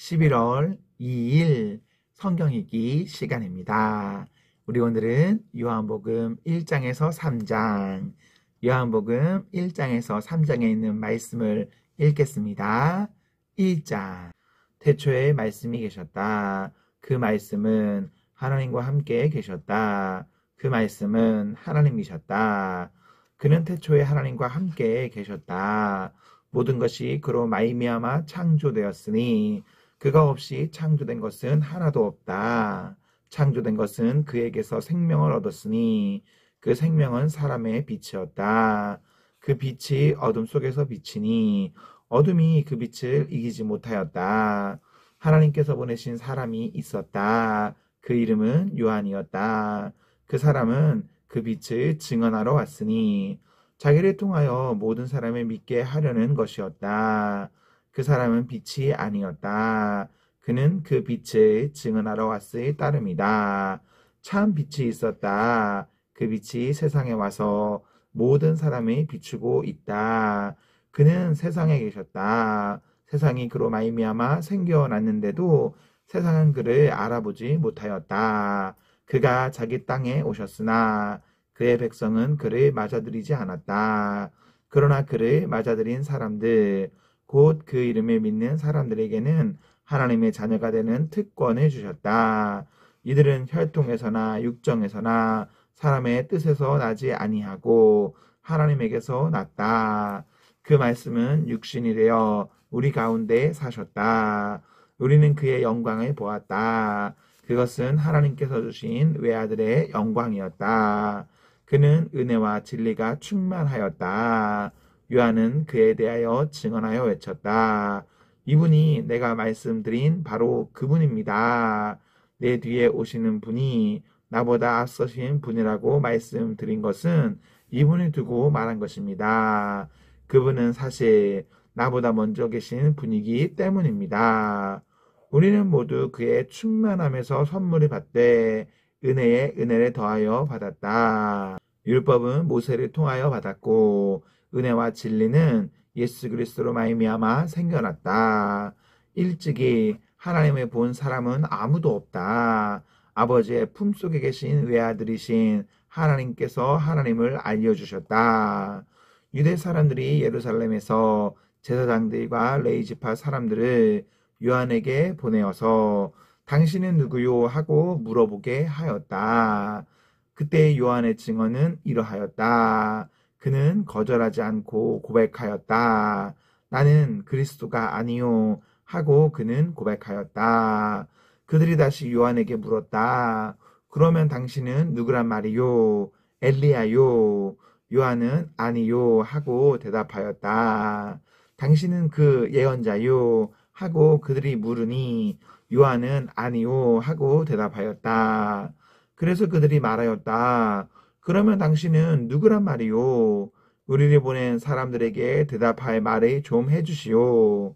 11월 2일 성경 읽기 시간입니다. 우리 오늘은 요한복음 1장에서 3장, 요한복음 1장에서 3장에 있는 말씀을 읽겠습니다. 1장, 태초에 말씀이 계셨다. 그 말씀은 하나님과 함께 계셨다. 그 말씀은 하나님이셨다. 그는 태초에 하나님과 함께 계셨다. 모든 것이 그로 말미암아 창조되었으니 그가 없이 창조된 것은 하나도 없다. 창조된 것은 그에게서 생명을 얻었으니 그 생명은 사람의 빛이었다. 그 빛이 어둠 속에서 비치니 어둠이 그 빛을 이기지 못하였다. 하나님께서 보내신 사람이 있었다. 그 이름은 요한이었다. 그 사람은 그 빛을 증언하러 왔으니 자기를 통하여 모든 사람을 믿게 하려는 것이었다. 그 사람은 빛이 아니었다. 그는 그 빛을 증언하러 왔을 따름이다. 참 빛이 있었다. 그 빛이 세상에 와서 모든 사람을 비추고 있다. 그는 세상에 계셨다. 세상이 그로 말미암아 생겨났는데도 세상은 그를 알아보지 못하였다. 그가 자기 땅에 오셨으나 그의 백성은 그를 맞아들이지 않았다. 그러나 그를 맞아들인 사람들, 곧 그 이름을 믿는 사람들에게는 하나님의 자녀가 되는 특권을 주셨다. 이들은 혈통에서나 육정에서나 사람의 뜻에서 나지 아니하고 하나님에게서 났다. 그 말씀은 육신이 되어 우리 가운데 사셨다. 우리는 그의 영광을 보았다. 그것은 하나님께서 주신 외아들의 영광이었다. 그는 은혜와 진리가 충만하였다. 요한은 그에 대하여 증언하여 외쳤다. 이분이 내가 말씀드린 바로 그분입니다. 내 뒤에 오시는 분이 나보다 앞서신 분이라고 말씀드린 것은 이분을 두고 말한 것입니다. 그분은 사실 나보다 먼저 계신 분이기 때문입니다. 우리는 모두 그의 충만함에서 선물을 받되 은혜에 은혜를 더하여 받았다. 율법은 모세를 통하여 받았고 은혜와 진리는 예수 그리스도로 말미암아 생겨났다. 일찍이 하나님을 본 사람은 아무도 없다. 아버지의 품속에 계신 외아들이신 하나님께서 하나님을 알려주셨다. 유대 사람들이 예루살렘에서 제사장들과 레위지파 사람들을 요한에게 보내어서 당신은 누구요? 하고 물어보게 하였다. 그때 요한의 증언은 이러하였다. 그는 거절하지 않고 고백하였다. 나는 그리스도가 아니요. 하고 그는 고백하였다. 그들이 다시 요한에게 물었다. 그러면 당신은 누구란 말이요? 엘리야요. 요한은 아니요. 하고 대답하였다. 당신은 그 예언자요. 하고 그들이 물으니 요한은 아니요. 하고 대답하였다. 그래서 그들이 말하였다. 그러면 당신은 누구란 말이요? 우리를 보낸 사람들에게 대답할 말을 좀 해주시오.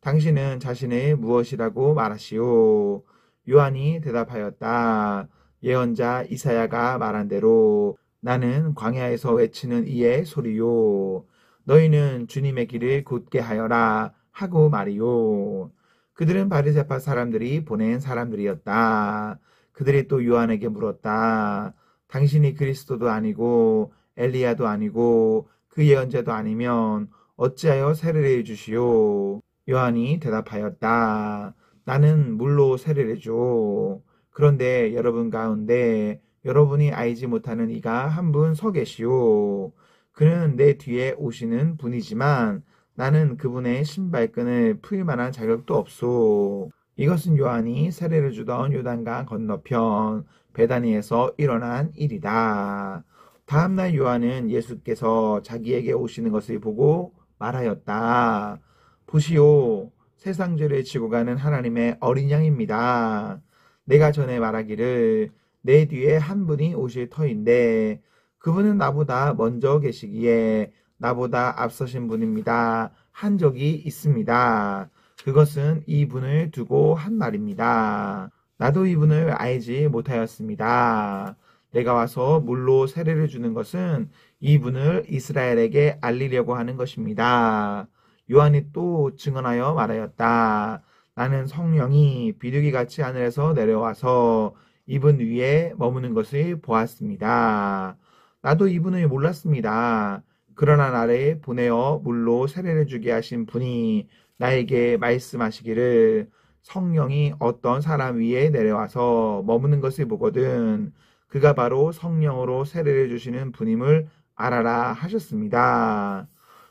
당신은 자신을 무엇이라고 말하시오? 요한이 대답하였다. 예언자 이사야가 말한 대로 나는 광야에서 외치는 이의 소리요. 너희는 주님의 길을 곧게 하여라 하고 말이요. 그들은 바리새파 사람들이 보낸 사람들이었다. 그들이 또 요한에게 물었다. 당신이 그리스도도 아니고 엘리야도 아니고 그 예언자도 아니면 어찌하여 세례를 주시오? 요한이 대답하였다. 나는 물로 세례를 줘. 그런데 여러분 가운데 여러분이 알지 못하는 이가 한 분 서 계시오. 그는 내 뒤에 오시는 분이지만 나는 그분의 신발끈을 풀 만한 자격도 없소. 이것은 요한이 세례를 주던 요단강 건너편 베다니에서 일어난 일이다. 다음날 요한은 예수께서 자기에게 오시는 것을 보고 말하였다. 보시오, 세상 죄를 지고 가는 하나님의 어린 양입니다. 내가 전에 말하기를 내 뒤에 한 분이 오실 터인데 그분은 나보다 먼저 계시기에 나보다 앞서신 분입니다. 한 적이 있습니다. 그것은 이분을 두고 한 말입니다. 나도 이분을 알지 못하였습니다. 내가 와서 물로 세례를 주는 것은 이분을 이스라엘에게 알리려고 하는 것입니다. 요한이 또 증언하여 말하였다. 나는 성령이 비둘기같이 하늘에서 내려와서 이분 위에 머무는 것을 보았습니다. 나도 이분을 몰랐습니다. 그러나 나를 보내어 물로 세례를 주게 하신 분이 나에게 말씀하시기를 성령이 어떤 사람 위에 내려와서 머무는 것을 보거든 그가 바로 성령으로 세례를 주시는 분임을 알아라 하셨습니다.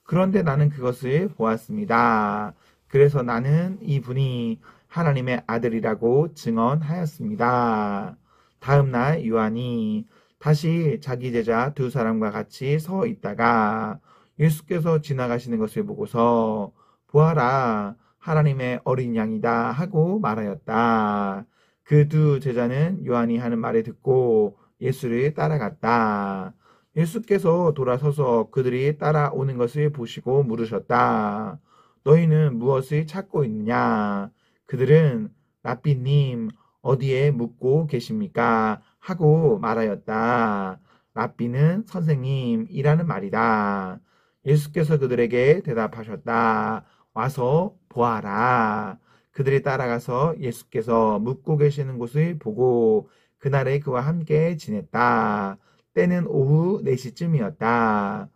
그런데 나는 그것을 보았습니다. 그래서 나는 이분이 하나님의 아들이라고 증언하였습니다. 다음 날 요한이 다시 자기 제자 두 사람과 같이 서 있다가 예수께서 지나가시는 것을 보고서 보아라 하나님의 어린 양이다 하고 말하였다. 그 두 제자는 요한이 하는 말을 듣고 예수를 따라갔다. 예수께서 돌아서서 그들이 따라오는 것을 보시고 물으셨다. 너희는 무엇을 찾고 있느냐? 그들은 랍비님 어디에 묵고 계십니까? 하고 말하였다. 랍비는 선생님이라는 말이다. 예수께서 그들에게 대답하셨다. 와서 보아라. 그들이 따라가서 예수께서 묵고 계시는 곳을 보고 그날에 그와 함께 지냈다. 때는 오후 4시쯤이었다.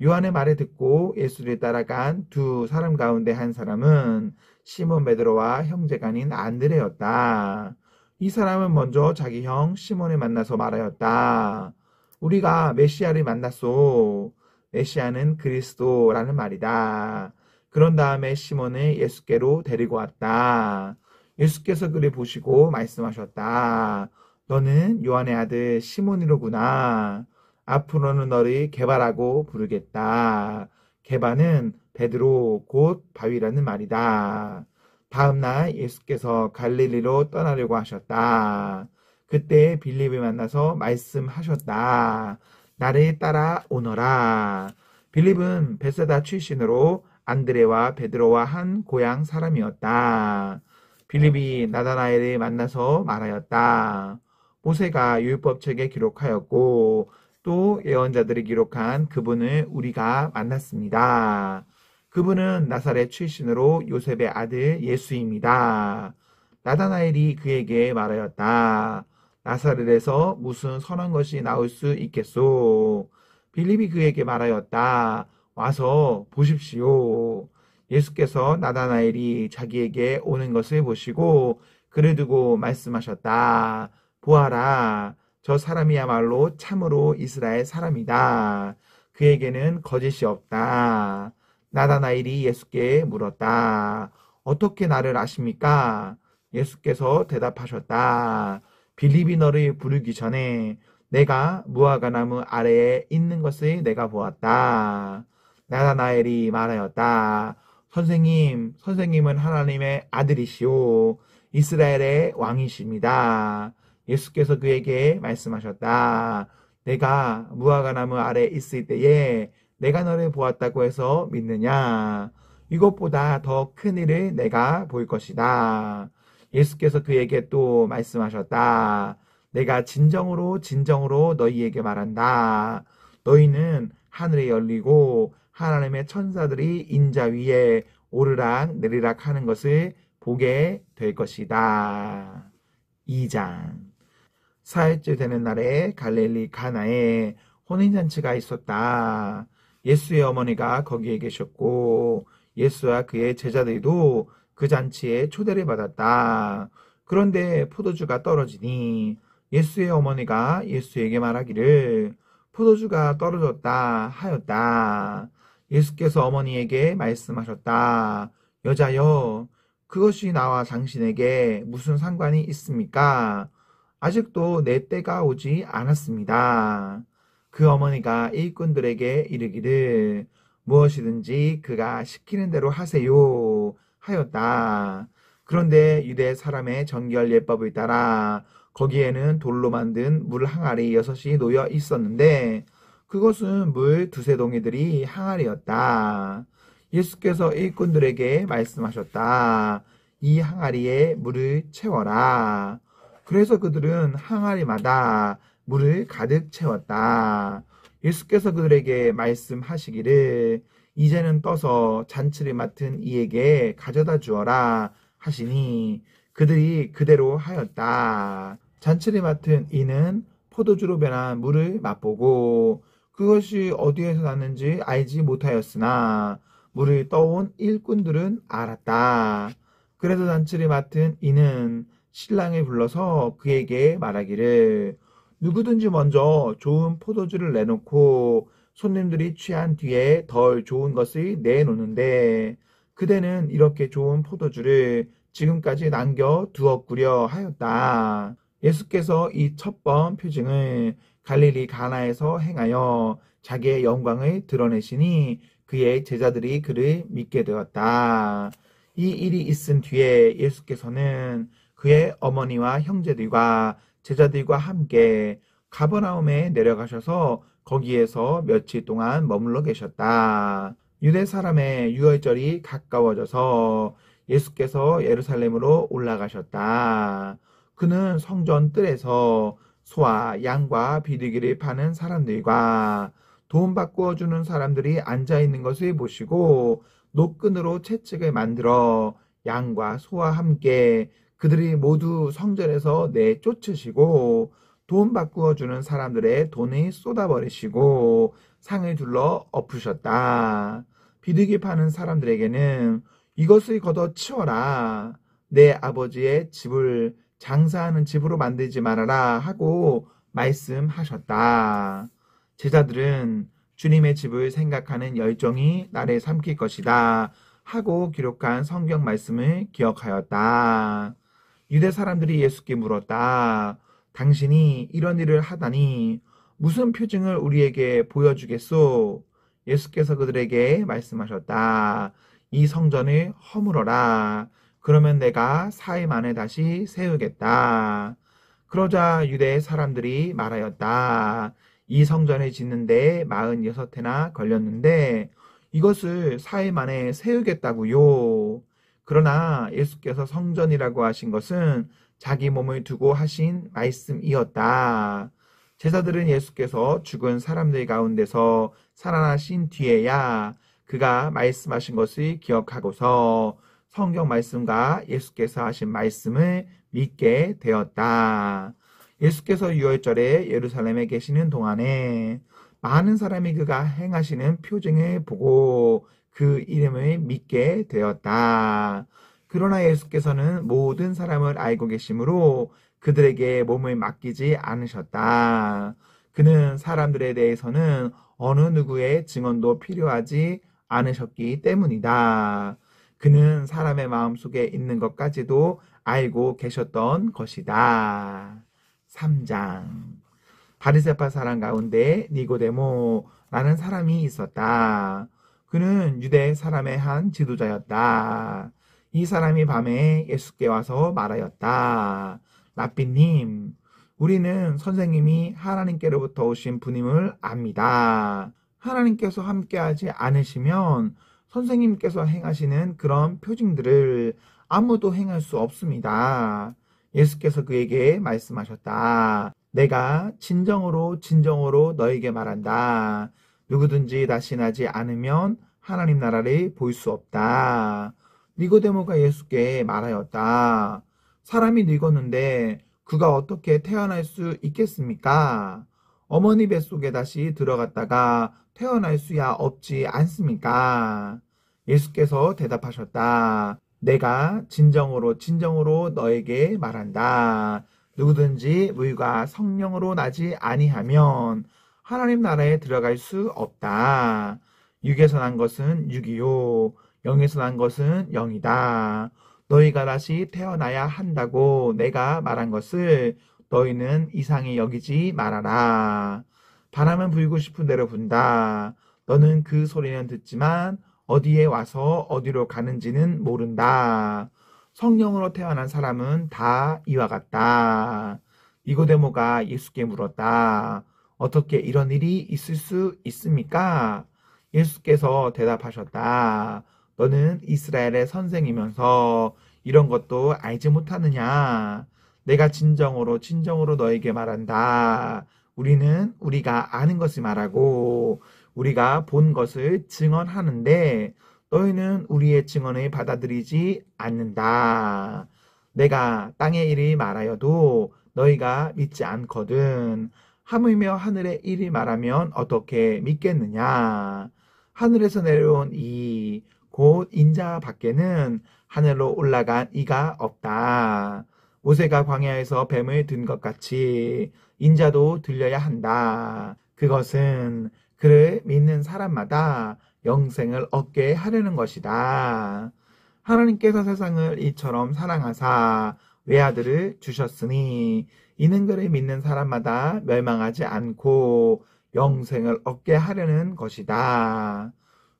요한의 말을 듣고 예수를 따라간 두 사람 가운데 한 사람은 시몬 베드로와 형제가 아닌 안드레였다. 이 사람은 먼저 자기 형 시몬을 만나서 말하였다. 우리가 메시아를 만났소. 메시아는 그리스도라는 말이다. 그런 다음에 시몬을 예수께로 데리고 왔다. 예수께서 그를 보시고 말씀하셨다. 너는 요한의 아들 시몬이로구나. 앞으로는 너를 게바라고 부르겠다. 게바는 베드로 곧 바위라는 말이다. 다음 날 예수께서 갈릴리로 떠나려고 하셨다. 그때 빌립을 만나서 말씀하셨다. 나를 따라오너라. 빌립은 베세다 출신으로 안드레와 베드로와 한 고향 사람이었다. 빌립이 나다나엘을 만나서 말하였다. 모세가 율법책에 기록하였고 또 예언자들이 기록한 그분을 우리가 만났습니다. 그분은 나사렛 출신으로 요셉의 아들 예수입니다. 나다나엘이 그에게 말하였다. 나사렛에서 무슨 선한 것이 나올 수 있겠소? 빌립이 그에게 말하였다. 와서 보십시오. 예수께서 나다나엘이 자기에게 오는 것을 보시고 그를 두고 말씀하셨다. 보아라. 저 사람이야말로 참으로 이스라엘 사람이다. 그에게는 거짓이 없다. 나다나엘이 예수께 물었다. 어떻게 나를 아십니까? 예수께서 대답하셨다. 빌립이 너를 부르기 전에 내가 무화과나무 아래에 있는 것을 내가 보았다. 나다나엘이 말하였다. 선생님은 하나님의 아들이시오. 이스라엘의 왕이십니다. 예수께서 그에게 말씀하셨다. 내가 무화과나무 아래 있을 때에 내가 너를 보았다고 해서 믿느냐? 이것보다 더 큰 일을 내가 볼 것이다. 예수께서 그에게 또 말씀하셨다. 내가 진정으로 너희에게 말한다. 너희는 하늘이 열리고 하나님의 천사들이 인자 위에 오르락 내리락 하는 것을 보게 될 것이다. 2장. 사흘째 되는 날에 갈릴리 가나에 혼인잔치가 있었다. 예수의 어머니가 거기에 계셨고 예수와 그의 제자들도 그 잔치에 초대를 받았다. 그런데 포도주가 떨어지니 예수의 어머니가 예수에게 말하기를 포도주가 떨어졌다 하였다. 예수께서 어머니에게 말씀하셨다. 여자여, 그것이 나와 당신에게 무슨 상관이 있습니까? 아직도 내 때가 오지 않았습니다. 그 어머니가 일꾼들에게 이르기를 무엇이든지 그가 시키는 대로 하세요 하였다. 그런데 유대 사람의 정결 예법을 따라 거기에는 돌로 만든 물 항아리 6이 놓여 있었는데 그것은 물 2-3 동이들이 항아리였다. 예수께서 일꾼들에게 말씀하셨다. 이 항아리에 물을 채워라. 그래서 그들은 항아리마다 물을 가득 채웠다. 예수께서 그들에게 말씀하시기를 이제는 떠서 잔치를 맡은 이에게 가져다 주어라 하시니 그들이 그대로 하였다. 잔치를 맡은 이는 포도주로 변한 물을 맛보고 그것이 어디에서 났는지 알지 못하였으나 물을 떠온 일꾼들은 알았다. 그래서 잔치를 맡은 이는 신랑을 불러서 그에게 말하기를 누구든지 먼저 좋은 포도주를 내놓고 손님들이 취한 뒤에 덜 좋은 것을 내놓는데 그대는 이렇게 좋은 포도주를 지금까지 남겨 두었구려 하였다. 예수께서 이 첫 번 표징을 갈릴리 가나에서 행하여 자기의 영광을 드러내시니 그의 제자들이 그를 믿게 되었다. 이 일이 있은 뒤에 예수께서는 그의 어머니와 형제들과 제자들과 함께 가버나움에 내려가셔서 거기에서 며칠 동안 머물러 계셨다. 유대 사람의 유월절이 가까워져서 예수께서 예루살렘으로 올라가셨다. 그는 성전 뜰에서 소와 양과 비둘기를 파는 사람들과 돈 바꾸어 주는 사람들이 앉아 있는 것을 보시고 노끈으로 채찍을 만들어 양과 소와 함께 그들이 모두 성전에서 내쫓으시고 돈 바꾸어 주는 사람들의 돈을 쏟아버리시고 상을 둘러 엎으셨다. 비둘기 파는 사람들에게는 이것을 걷어 치워라. 내 아버지의 집을 장사하는 집으로 만들지 말아라 하고 말씀하셨다. 제자들은 주님의 집을 생각하는 열정이 나를 삼킬 것이다 하고 기록한 성경 말씀을 기억하였다. 유대 사람들이 예수께 물었다. 당신이 이런 일을 하다니 무슨 표징을 우리에게 보여주겠소? 예수께서 그들에게 말씀하셨다. 이 성전을 허물어라. 그러면 내가 4일 만에 다시 세우겠다. 그러자 유대 사람들이 말하였다. 이 성전을 짓는데 46해나 걸렸는데 이것을 4일 만에 세우겠다고요. 그러나 예수께서 성전이라고 하신 것은 자기 몸을 두고 하신 말씀이었다. 제자들은 예수께서 죽은 사람들 가운데서 살아나신 뒤에야 그가 말씀하신 것을 기억하고서 성경 말씀과 예수께서 하신 말씀을 믿게 되었다. 예수께서 유월절에 예루살렘에 계시는 동안에 많은 사람이 그가 행하시는 표징을 보고 그 이름을 믿게 되었다. 그러나 예수께서는 모든 사람을 알고 계시므로 그들에게 몸을 맡기지 않으셨다. 그는 사람들에 대해서는 어느 누구의 증언도 필요하지 않으셨기 때문이다. 그는 사람의 마음속에 있는 것까지도 알고 계셨던 것이다. 3장. 바리새파 사람 가운데 니고데모라는 사람이 있었다. 그는 유대 사람의 한 지도자였다. 이 사람이 밤에 예수께 와서 말하였다. 랍비님, 우리는 선생님이 하나님께로부터 오신 분임을 압니다. 하나님께서 함께하지 않으시면 선생님께서 행하시는 그런 표징들을 아무도 행할 수 없습니다. 예수께서 그에게 말씀하셨다. 내가 진정으로 너에게 말한다. 누구든지 다신하지 않으면 하나님 나라를 볼 수 없다. 니고데모가 예수께 말하였다. 사람이 늙었는데 그가 어떻게 태어날 수 있겠습니까? 어머니 뱃속에 다시 들어갔다가 태어날 수야 없지 않습니까? 예수께서 대답하셨다. 내가 진정으로 너에게 말한다. 누구든지 물과 성령으로 나지 아니하면 하나님 나라에 들어갈 수 없다. 육에서 난 것은 육이요 영에서 난 것은 영이다. 너희가 다시 태어나야 한다고 내가 말한 것을 너희는 이상히 여기지 말아라. 바람은 불고 싶은 대로 분다. 너는 그 소리는 듣지만 어디에 와서 어디로 가는지는 모른다. 성령으로 태어난 사람은 다 이와 같다. 니고데모가 예수께 물었다. 어떻게 이런 일이 있을 수 있습니까? 예수께서 대답하셨다. 너는 이스라엘의 선생이면서 이런 것도 알지 못하느냐? 내가 진정으로 너에게 말한다. 우리는 우리가 아는 것을 말하고 우리가 본 것을 증언하는데 너희는 우리의 증언을 받아들이지 않는다. 내가 땅의 일을 말하여도 너희가 믿지 않거든. 하물며 하늘의 일을 말하면 어떻게 믿겠느냐. 하늘에서 내려온 이 곧 인자 밖에는 하늘로 올라간 이가 없다. 모세가 광야에서 뱀을 든 것 같이 인자도 들려야 한다. 그것은 그를 믿는 사람마다 영생을 얻게 하려는 것이다. 하나님께서 세상을 이처럼 사랑하사 외아들을 주셨으니 이는 그를 믿는 사람마다 멸망하지 않고 영생을 얻게 하려는 것이다.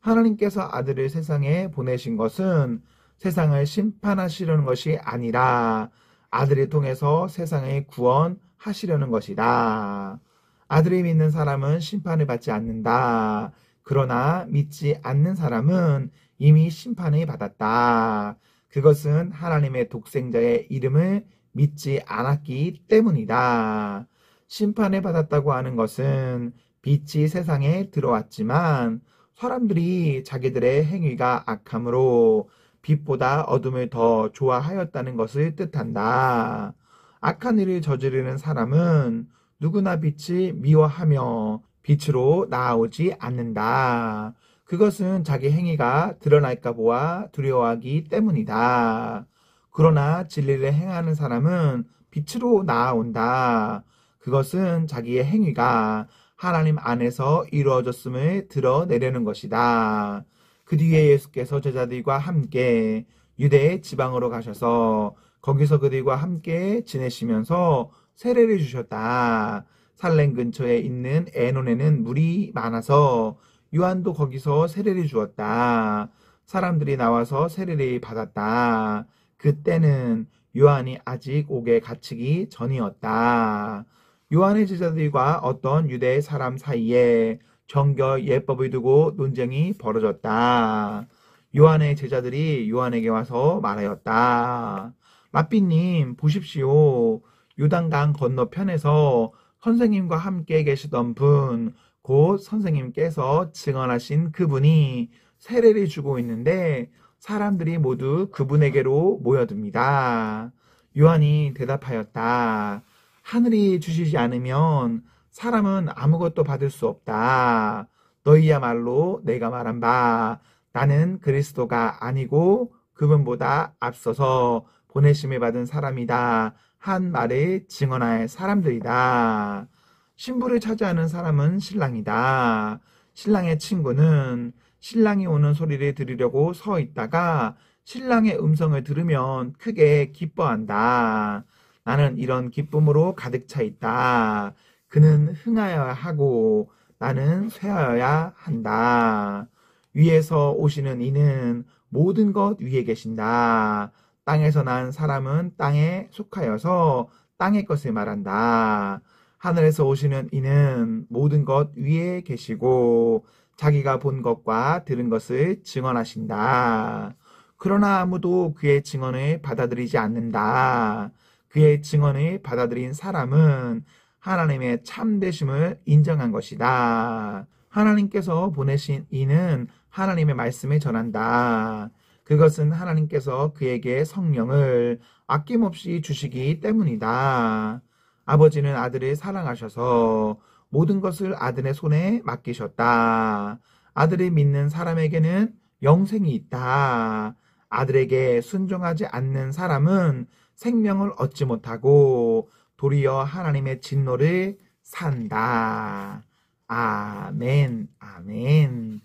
하나님께서 아들을 세상에 보내신 것은 세상을 심판하시려는 것이 아니라 아들을 통해서 세상을 구원하시려는 것이다. 아들을 믿는 사람은 심판을 받지 않는다. 그러나 믿지 않는 사람은 이미 심판을 받았다. 그것은 하나님의 독생자의 이름을 믿지 않았기 때문이다. 심판을 받았다고 하는 것은 빛이 세상에 들어왔지만 사람들이 자기들의 행위가 악함으로 빛보다 어둠을 더 좋아하였다는 것을 뜻한다. 악한 일을 저지르는 사람은 누구나 빛을 미워하며 빛으로 나아오지 않는다. 그것은 자기 행위가 드러날까 보아 두려워하기 때문이다. 그러나 진리를 행하는 사람은 빛으로 나아온다. 그것은 자기의 행위가 하나님 안에서 이루어졌음을 드러내려는 것이다. 그 뒤에 예수께서 제자들과 함께 유대의 지방으로 가셔서 거기서 그들과 함께 지내시면서 세례를 주셨다. 살렘 근처에 있는 에논에는 물이 많아서 요한도 거기서 세례를 주었다. 사람들이 나와서 세례를 받았다. 그때는 요한이 아직 옥에 갇히기 전이었다. 요한의 제자들과 어떤 유대 사람 사이에 정결 예법을 두고 논쟁이 벌어졌다. 요한의 제자들이 요한에게 와서 말하였다. 랍비님, 보십시오. 요단강 건너편에서 선생님과 함께 계시던 분, 곧 선생님께서 증언하신 그분이 세례를 주고 있는데 사람들이 모두 그분에게로 모여듭니다. 요한이 대답하였다. 하늘이 주시지 않으면 사람은 아무것도 받을 수 없다. 너희야말로 내가 말한 바 나는 그리스도가 아니고 그분보다 앞서서 보내심을 받은 사람이다 한 말을 증언할 사람들이다. 신부를 차지하는 사람은 신랑이다. 신랑의 친구는 신랑이 오는 소리를 들으려고 서 있다가 신랑의 음성을 들으면 크게 기뻐한다. 나는 이런 기쁨으로 가득 차 있다. 그는 흥하여야 하고 나는 쇠하여야 한다. 위에서 오시는 이는 모든 것 위에 계신다. 땅에서 난 사람은 땅에 속하여서 땅의 것을 말한다. 하늘에서 오시는 이는 모든 것 위에 계시고 자기가 본 것과 들은 것을 증언하신다. 그러나 아무도 그의 증언을 받아들이지 않는다. 그의 증언을 받아들인 사람은 하나님의 참되심을 인정한 것이다. 하나님께서 보내신 이는 하나님의 말씀을 전한다. 그것은 하나님께서 그에게 성령을 아낌없이 주시기 때문이다. 아버지는 아들을 사랑하셔서 모든 것을 아들의 손에 맡기셨다. 아들을 믿는 사람에게는 영생이 있다. 아들에게 순종하지 않는 사람은 생명을 얻지 못하고 도리어 하나님의 진노를 산다. 아멘, 아멘.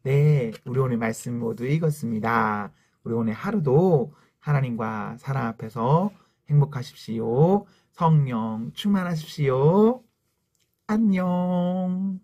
네, 우리 오늘 말씀 모두 읽었습니다. 우리 오늘 하루도 하나님과 사랑 앞에서 행복하십시오. 성령 충만하십시오. 안녕.